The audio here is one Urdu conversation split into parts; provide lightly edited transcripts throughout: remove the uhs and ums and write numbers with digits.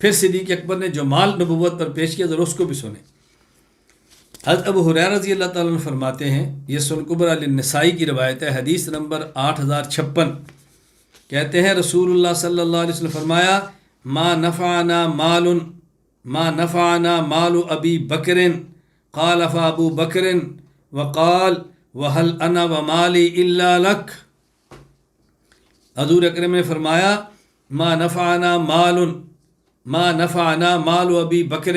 پھر صدیق اکبر نے جو مال نبوت پر پیش کیا ذرا اس کو بھی سنیں۔ حضرت ابو ہریرہ رضی اللہ تعالیٰ عنہ فرماتے ہیں، یہ سنن کبریٰ للنسائی کی روایت ہے، حدیث نمبر 8056، کہتے ہیں رسول اللہ صلی اللہ علیہ وسلم فرمایا، ما نفعنا مال ابی بکر قال فابو بکر وقال وهل انا ومالی الا لک۔ حضور اکرم نے فرمایا ما نفعنا مال ابی بکر،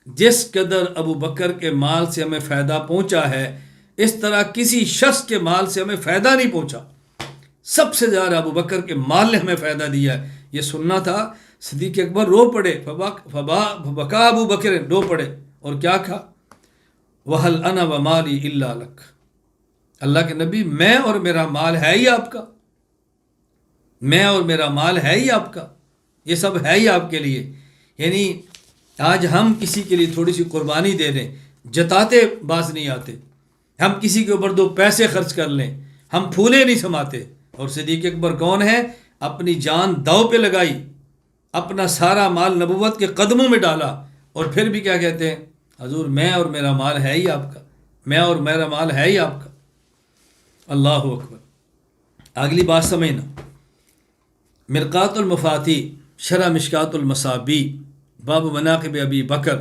جس قدر ابو بکر کے مال سے ہمیں فائدہ پہنچا ہے اس طرح کسی شخص کے مال سے ہمیں فائدہ نہیں پہنچا، سب سے زیادہ ابو بکر کے مال نے ہمیں فائدہ دیا ہے۔ یہ سننا تھا، صدیق اکبر رو پڑے، فبکا ابو بکر، رو پڑے، اور کیا کہا، وَهَلْ أَنَا وَمَالِي إِلَّا لَكَ، اللہ کے نبی میں اور میرا مال ہے ہی آپ کا، میں اور میرا مال ہے ہی آپ کا، یہ سب ہے ہی آپ کے لیے۔ یعنی آج ہم کسی کے لیے تھوڑی سی قربانی دے دیں، جتاتے باز نہیں آتے، ہم کسی کے اوپر 2 پیسے خرچ کر لیں، ہم پھولے نہیں سماتے، اور صدیق اکبر کون ہے؟ اپنی جان داؤ پہ لگائی، اپنا سارا مال نبوت کے قدموں میں ڈالا، اور پھر بھی کیا کہتے ہیں، حضور میں اور میرا مال ہے ہی آپ کا، میں اور میرا مال ہے ہی آپ کا۔ اللہ اکبر۔ اگلی بات سمجھنا، مرقات المفاتی شرح مشکات المصابی باب مناقب ابی بکر،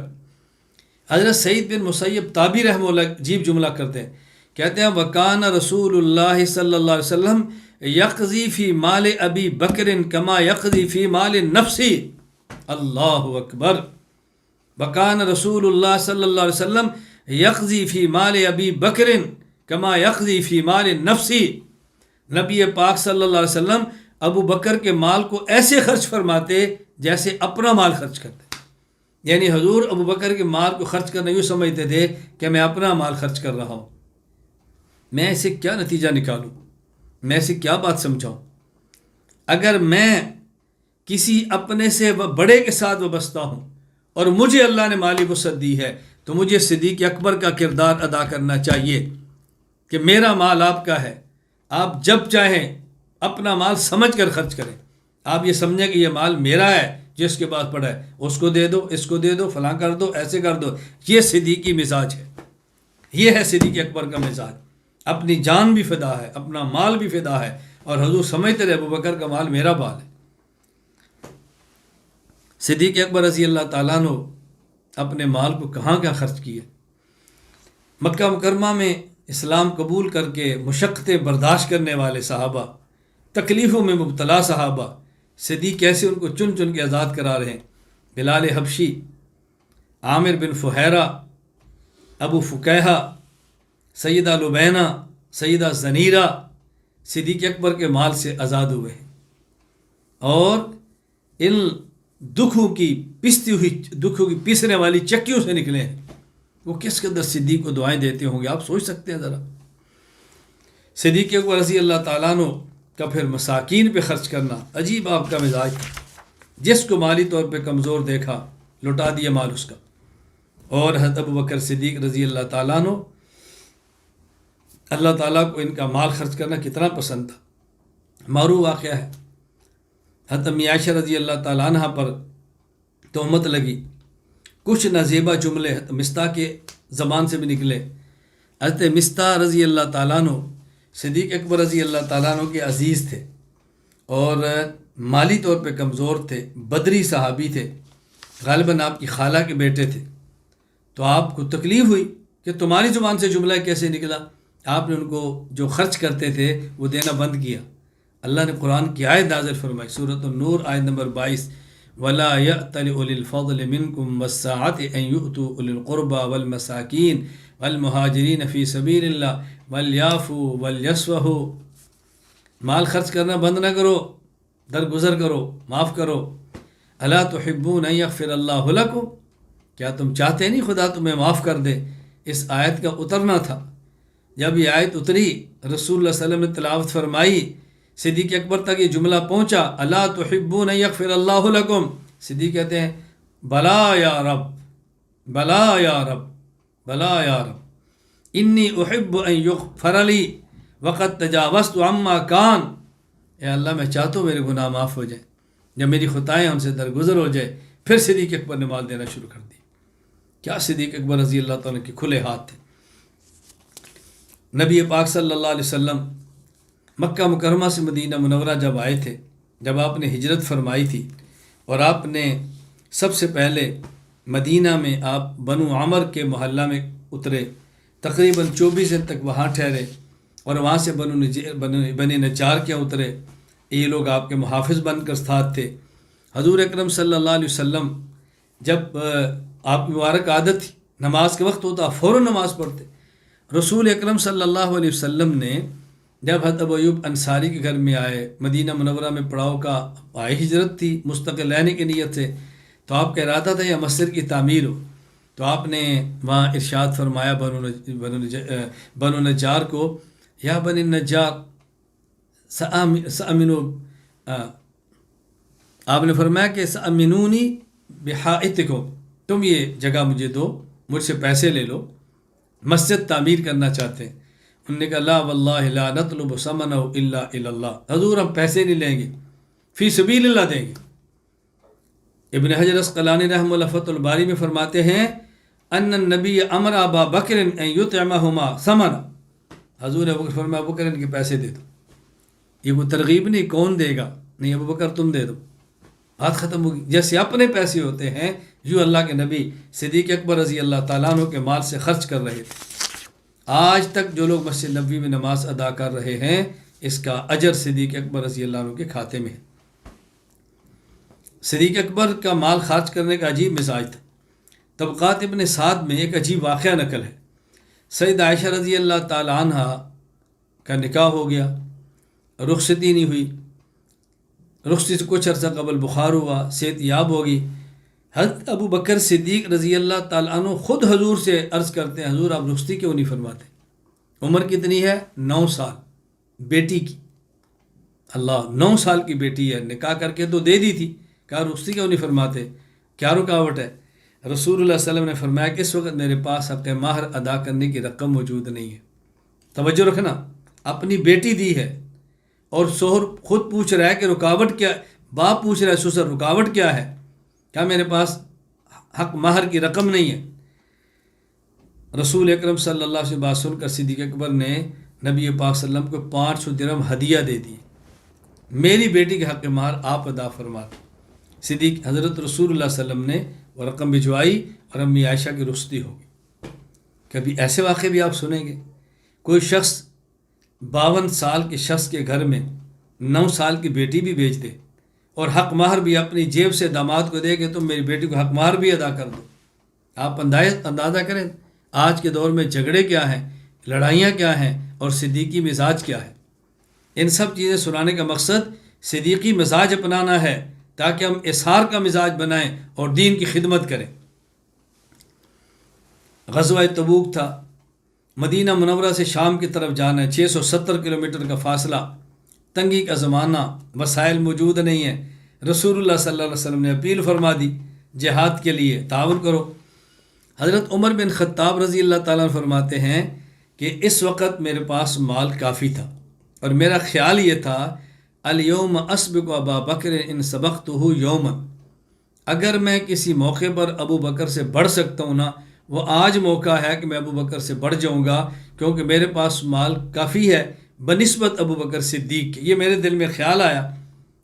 حضرت سعید بن مسیب تابعی رحمہ اللہ عجیب جملہ کرتے ہیں، کہتے ہیں وکان رسول اللہ صلی اللہ علیہ وسلم یقضی فی مال ابی بکر کما یقضی فی مال نفسی۔ اللہ اکبر۔ وکان رسول اللہ صلی اللہ علیہ وسلم یقضی فی مال ابی بکر کما یقضی فی مال نفسی۔ نبی پاک صلی اللہ علیہ وسلم ابو بکر کے مال کو ایسے خرچ فرماتے جیسے اپنا مال خرچ کرتے، یعنی حضور ابو بکر کے مال کو خرچ کرنا یوں سمجھتے تھے کہ میں اپنا مال خرچ کر رہا ہوں۔ میں اسے کیا نتیجہ نکالوں، میں اسے کیا بات سمجھاؤں؟ اگر میں کسی اپنے سے بڑے کے ساتھ وابستہ ہوں اور مجھے اللہ نے مالی وسعت دی ہے تو مجھے صدیق اکبر کا کردار ادا کرنا چاہیے کہ میرا مال آپ کا ہے، آپ جب چاہیں اپنا مال سمجھ کر خرچ کریں، آپ یہ سمجھیں کہ یہ مال میرا ہے، جس کے پاس پڑا ہے اس کو دے دو، اس کو دے دو، فلاں کر دو، ایسے کر دو۔ یہ صدیقی مزاج ہے، یہ ہے صدیق اکبر کا مزاج، اپنی جان بھی فدا ہے، اپنا مال بھی فدا ہے، اور حضور سمجھتے رہے ابو بکر کا مال میرا مال ہے۔ صدیق اکبر رضی اللہ تعالیٰ عنہ اپنے مال کو کہاں خرچ کیے؟ مکہ مکرمہ میں اسلام قبول کر کے مشقتیں برداشت کرنے والے صحابہ، تکلیفوں میں مبتلا صحابہ، صدیق کیسے ان کو چن چن کے آزاد کرا رہے ہیں۔ بلال حبشی، عامر بن فہیرہ، ابو فکیہہ، سیدہ لبینہ، سیدہ زنیرہ صدیق اکبر کے مال سے آزاد ہوئے ہیں، اور ان دکھوں کی پیسنے والی چکیوں سے نکلے ہیں۔ وہ کس قدر صدیق کو دعائیں دیتے ہوں گے، آپ سوچ سکتے ہیں ذرا۔ صدیق اکبر رضی اللہ تعالیٰ عنہ کا پھر مساکین پہ خرچ کرنا عجیب آپ کا مزاج تھا، جس کو مالی طور پہ کمزور دیکھا لوٹا دیا مال اس کا۔ اور حضرت ابو بکر صدیق رضی اللہ تعالیٰ عنہ، اللہ تعالیٰ کو ان کا مال خرچ کرنا کتنا پسند تھا۔ معروف واقعہ ہے، حضرت امی عائشہ رضی اللہ تعالیٰ عنہ پر تہمت لگی، کچھ نازیبہ جملے حضرت مستح کے زبان سے بھی نکلے۔ حضرت مستح رضی اللہ تعالیٰ عنہ صدیق اکبر رضی اللہ تعالیٰ عنہ کے عزیز تھے، اور مالی طور پہ کمزور تھے، بدری صحابی تھے، غالباً آپ کی خالہ کے بیٹے تھے۔ تو آپ کو تکلیف ہوئی کہ تمہاری زبان سے جملہ کیسے نکلا؟ آپ نے ان کو جو خرچ کرتے تھے وہ دینا بند کیا۔ اللہ نے قرآن کی آیت نازل فرمائی، سورۃ النور آیت نمبر 22، وَلَا يَأْتَلِ أُولِي الْفَضْلِ مِنْكُمْ وَالسَّعَةِ أَنْ يُؤْتُوا أُولِي الْقُرْبَى وَالْمَسَاكِينَ وَالْمُهَاجِرِينَ فِي سَبِيلِ اللَّهِ وَلْيَعْفُوا وَلْيَصْفَحُوا۔ مال خرچ کرنا بند نہ کرو، درگزر کرو، معاف کرو۔ أَلَا تُحِبُّونَ أَنْ يَغْفِرَ اللَّهُ لَكُمْ، کیا تم چاہتے نہیں خدا تمہیں معاف کر دے؟ اس آیت کا اترنا تھا۔ جب یہ آیت اتری، رسول اللہ صلی اللہ علیہ وسلم نے تلاوت فرمائی، صدیق اکبر تک یہ جملہ پہنچا، الا تحبون ان یغفر اللہ لکم، صدیق کہتے ہیں بلا یا رب، بلا یا رب، بلا یا رب، انی احب ان یغفر لی وقد تجاوزت عما کان، اے اللہ میں چاہتا ہوں میرے گناہ معاف ہو جائیں، جب میری خطائیں ان سے درگزر ہو جائے، پھر صدیق اکبر نے مال دینا شروع کر دی۔ کیا صدیق اکبر رضی اللہ تعالیٰ کے کھلے ہاتھ تھے۔ نبی پاک صلی اللہ علیہ وسلم مکہ مکرمہ سے مدینہ منورہ جب آئے تھے، جب آپ نے ہجرت فرمائی تھی، اور آپ نے سب سے پہلے مدینہ میں آپ بنو عمر کے محلہ میں اترے، تقریباً 24 دن تک وہاں ٹھہرے، اور وہاں سے بنی نجار کے اترے۔ یہ لوگ آپ کے محافظ بن کر ساتھ تھے۔ حضور اکرم صلی اللہ علیہ وسلم جب آپ کی مبارک عادت تھی، نماز کے وقت ہوتا فوراً نماز پڑھتے۔ رسول اکرم صلی اللہ علیہ وسلم نے جب حضرت ابو ایوب انصاری کے گھر میں آئے، مدینہ منورہ میں پڑاؤ کا آئے، ہجرت تھی مستقل رہنے کی نیت سے، تو آپ کا ارادہ تھا یا مسجد کی تعمیر ہو، تو آپ نے وہاں ارشاد فرمایا بنو نجار کو، یا بنی نجار سأمنو، آپ نے فرمایا کہ سأمنونی بحائطکم، تم یہ جگہ مجھے دو، مجھ سے پیسے لے لو، مسجد تعمیر کرنا چاہتے ہیں۔ انہوں نے کہا لا واللہ لا نطلب ثمنہ الا الی اللہ، حضور ہم پیسے نہیں لیں گے، فی سبیل اللہ دیں گے۔ ابن حجر عسقلانی رحمہ اللہ فتح الباری میں فرماتے ہیں ان النبی امر ابا بکر ان یطعمہما ثمنا، حضور ابو بکر فرمایا ابو بکر ان کے پیسے دے دو۔ یہ وہ ترغیب نہیں کون دے گا، نہیں ابو بکر تم دے دو، بات ختم ہوگی۔ جیسے اپنے پیسے ہوتے ہیں، یوں اللہ کے نبی صدیق اکبر رضی اللہ تعالیٰ عنہ کے مال سے خرچ کر رہے تھے۔ آج تک جو لوگ مسجد نبوی میں نماز ادا کر رہے ہیں، اس کا اجر صدیق اکبر رضی اللہ عنہ کے کھاتے میں ہے۔ صدیق اکبر کا مال خرچ کرنے کا عجیب مزاج تھا۔ طبقات ابن سعد میں ایک عجیب واقعہ نقل ہے۔ سید عائشہ رضی اللہ تعالیٰ عنہ کا نکاح ہو گیا، رخصتی نہیں ہوئی، رخصتی سے کچھ عرصہ قبل بخار ہوا، صحت یاب ہوگی۔ حضرت ابو بکر صدیق رضی اللہ تعالیٰ عنہ خود حضور سے عرض کرتے ہیں حضور آپ رخصتی کیوں نہیں فرماتے؟ عمر کتنی ہے؟ 9 سال، بیٹی کی، اللہ 9 سال کی بیٹی ہے، نکاح کر کے تو دے دی تھی، کہا رخصتی کیوں نہیں فرماتے، کیا رکاوٹ ہے؟ رسول اللہ صلی اللہ علیہ وسلم نے فرمایا کہ اس وقت میرے پاس حق مہر ادا کرنے کی رقم موجود نہیں ہے۔ توجہ رکھنا، اپنی بیٹی دی ہے اور شوہر خود پوچھ رہا ہے کہ رکاوٹ کیا، باپ پوچھ رہا ہے سسر رکاوٹ کیا ہے، کیا میرے پاس حق مہر کی رقم نہیں ہے؟ رسول اکرم صلی اللہ علیہ وسلم بات سن کر صدیق اکبر نے نبی پاک صلی اللہ علیہ وسلم کو 500 درہم ہدیہ دے دی، میری بیٹی کے حق مہر آپ ادا فرما دیں۔ صدیق حضرت رسول اللہ صلی اللہ علیہ وسلم نے وہ رقم بھجوائی اور امی عائشہ کی رخصتی ہو گئی۔ کبھی ایسے واقعے بھی آپ سنیں گے، کوئی شخص 52 سال کے شخص کے گھر میں 9 سال کی بیٹی بھی بیچ دے اور حق مہر بھی اپنی جیب سے داماد کو دے کہ تم میری بیٹی کو حق مہر بھی ادا کر دو۔ آپ اندازہ کریں آج کے دور میں جھگڑے کیا ہیں، لڑائیاں کیا ہیں، اور صدیقی مزاج کیا ہے۔ ان سب چیزیں سنانے کا مقصد صدیقی مزاج اپنانا ہے تاکہ ہم اظہار کا مزاج بنائیں اور دین کی خدمت کریں۔ غزوہ تبوک تھا، مدینہ منورہ سے شام کی طرف جانا ہے، 670 کلومیٹر کا فاصلہ، تنگی کا زمانہ، وسائل موجود نہیں ہیں۔ رسول اللہ صلی اللہ علیہ وسلم نے اپیل فرما دی جہاد کے لیے تعاون کرو۔ حضرت عمر بن خطاب رضی اللہ تعالیٰ عنہ فرماتے ہیں کہ اس وقت میرے پاس مال کافی تھا اور میرا خیال یہ تھا الیوم اسبق ابا بکر ان سبقتہ یوما، اگر میں کسی موقع پر ابو بکر سے بڑھ سکتا ہوں نا، وہ آج موقع ہے کہ میں ابو بکر سے بڑھ جاؤں گا، کیونکہ میرے پاس مال کافی ہے بنسبت ابو بکر صدیق کے۔ یہ میرے دل میں خیال آیا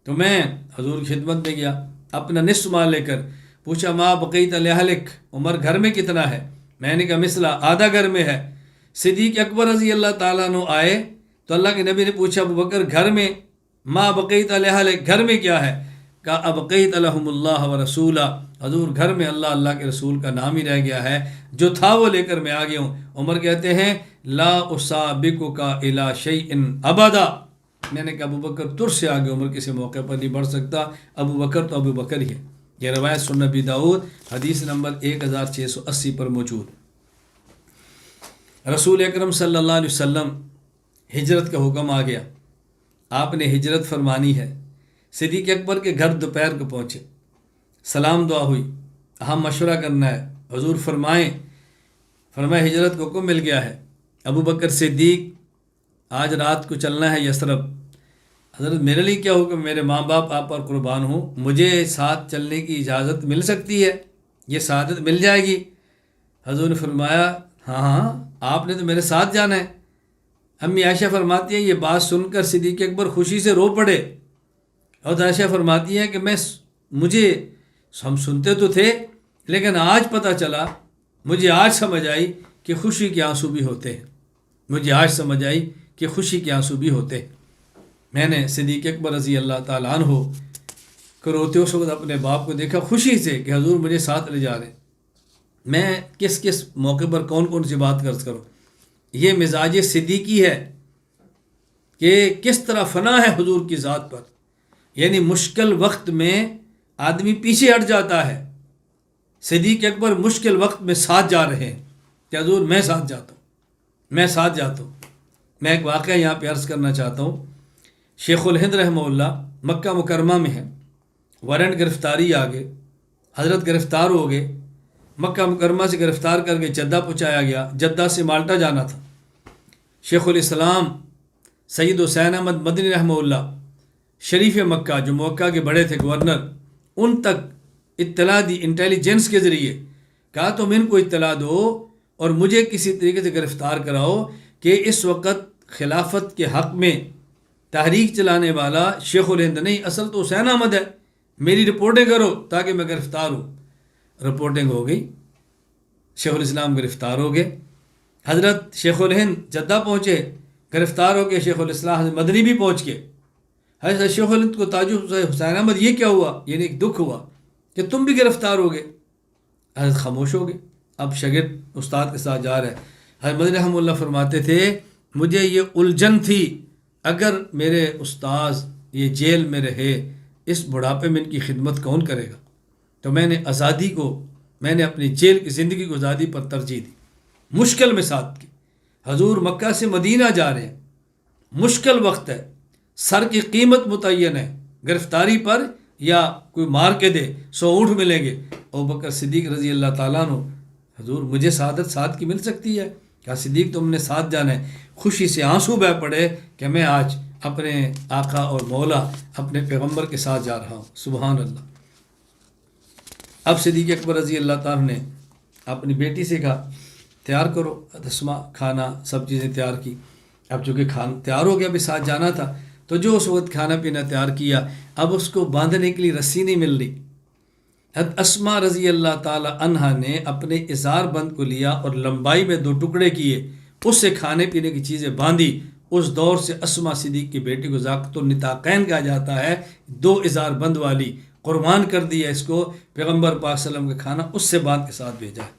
تو میں حضور کی خدمت میں گیا اپنا نصف مال لے کر، پوچھا ما بقیت لأہلک، عمر گھر میں کتنا ہے؟ میں نے کہا مثلا آدھا گھر میں ہے۔ صدیق اکبر رضی اللہ تعالیٰ عنہ آئے تو اللہ کے نبی نے پوچھا ابو بکر گھر میں، ما بقیت لأہلک، گھر میں کیا ہے؟ کہا ابقیت لہم اللہ و رسولہ، حضور گھر میں اللہ کے رسول کا نام ہی رہ گیا ہے، جو تھا وہ لے کر میں آ گیا ہوں۔ عمر کہتے ہیں لا اسابقک الی شیء ابدا، میں نے کہا ابو بکر تر سے آگے عمر کسی موقع پر نہیں بڑھ سکتا، ابو بکر تو ابو بکر ہی ہے۔ یہ روایت سنن ابی داؤد حدیث نمبر 1680 پر موجود۔ رسول اکرم صلی اللہ علیہ وسلم ہجرت کا حکم آ گیا، آپ نے ہجرت فرمانی ہے۔ صدیق اکبر کے گھر دوپہر کو پہنچے، سلام دعا ہوئی، اہم مشورہ کرنا ہے، حضور فرمائے ہجرت کو حکم مل گیا ہے، ابو بکر صدیق آج رات کو چلنا ہے یثرب، حضرت میرے لیے کیا حکم، میرے ماں باپ آپ پر قربان ہوں، مجھے ساتھ چلنے کی اجازت مل سکتی ہے، یہ سعادت مل جائے گی؟ حضور نے فرمایا ہاں ہاں، آپ نے تو میرے ساتھ جانا ہے۔ امی عائشہ فرماتی ہیں یہ بات سن کر صدیق اکبر خوشی سے رو پڑے، اور عائشہ فرماتی ہیں کہ مجھے ہم سنتے تو تھے لیکن آج پتہ چلا، مجھے آج سمجھ آئی کہ خوشی کے آنسو بھی ہوتے ہیں، مجھے آج سمجھ آئی کہ خوشی کے آنسو بھی ہوتے ہیں۔ میں نے صدیق اکبر رضی اللہ تعالیٰ عنہ کو روتے اس وقت اپنے باپ کو دیکھا خوشی سے کہ حضور مجھے ساتھ لے جا رہے ہیں، میں کس موقع پر کون سی بات عرض کروں۔ یہ مزاج صدیقی ہے کہ کس طرح فنا ہے حضور کی ذات پر، یعنی مشکل وقت میں آدمی پیچھے ہٹ جاتا ہے۔ صدیق اکبر مشکل وقت میں ساتھ جا رہے ہیں کہ حضور میں ساتھ جاتا ہوں، میں ساتھ جاتا ہوں۔ میں ایک واقعہ یہاں پہ عرض کرنا چاہتا ہوں۔ شیخ الہند رحمہ اللہ مکہ مکرمہ میں ہیں، وارنٹ گرفتاری آ گئے، حضرت گرفتار ہو گئے، مکہ مکرمہ سے گرفتار کر کے جدہ پہنچایا گیا، جدہ سے مالٹا جانا تھا۔ شیخ الاسلام سید حسین احمد مدنی رحمہ اللہ شریف مکہ جو مکہ کے بڑے تھے گورنر، ان تک اطلاع دی انٹیلیجنس کے ذریعے، کہا تم ان کو اطلاع دو اور مجھے کسی طریقے سے گرفتار کراؤ کہ اس وقت خلافت کے حق میں تحریک چلانے والا شیخ الہند نہیں، اصل تو حسین احمد ہے، میری رپورٹیں کرو تاکہ میں گرفتار ہوں۔ رپورٹنگ ہو گئی، شیخ الاسلام گرفتار ہو گئے، حضرت شیخ الہند جدہ پہنچے، گرفتار ہو گئے، شیخ الاسلام حضرت مدنی بھی پہنچ گئے۔ حضرت شیخ الہند کو تعجب، حسین احمد یہ کیا ہوا، یعنی ایک دکھ ہوا کہ تم بھی گرفتار ہو گئے۔ حضرت خاموش ہو گئے، اب شاگرد استاد کے ساتھ جا رہا ہے۔ حضرت مدنی رحمہ اللہ فرماتے تھے مجھے یہ الجھن تھی، اگر میرے استاذ یہ جیل میں رہے، اس بڑھاپے میں ان کی خدمت کون کرے گا؟ تو میں نے آزادی کو، میں نے اپنی جیل کی زندگی کو آزادی پر ترجیح دی، مشکل میں ساتھ کی۔ حضور مکہ سے مدینہ جا رہے ہیں، مشکل وقت ہے، سر کی قیمت متعین ہے، گرفتاری پر یا کوئی مار کے دے 100 اونٹ ملیں گے۔ ابوبکر صدیق رضی اللہ تعالیٰ عنہ، حضور مجھے سعادت ساتھ کی مل سکتی ہے؟ کہا صدیق تم نے ساتھ جانا ہے۔ خوشی سے آنسو بہہ پڑے کہ میں آج اپنے آقا اور مولا اپنے پیغمبر کے ساتھ جا رہا ہوں۔ سبحان اللہ۔ اب صدیق اکبر رضی اللہ تعالیٰ نے اپنی بیٹی سے کہا تیار کرو، اسما کھانا سب چیزیں تیار کی۔ اب چونکہ کھانا تیار ہو گیا، ابھی ساتھ جانا تھا، تو جو اس وقت کھانا پینا تیار کیا، اب اس کو باندھنے کے لیے رسی نہیں مل رہی۔ حضرت اسما رضی اللہ تعالی عنہا نے اپنے ازار بند کو لیا اور لمبائی میں 2 ٹکڑے کیے، اس سے کھانے پینے کی چیزیں باندھی۔ اس دور سے اسما صدیق کی بیٹی کو ذاقت النطاقین کہا جاتا ہے، 2 ازار بند والی، قربان کر دیا اس کو، پیغمبر پاک صلی اللہ علیہ وسلم کا کھانا اس سے باندھ کے ساتھ بھیجا ہے۔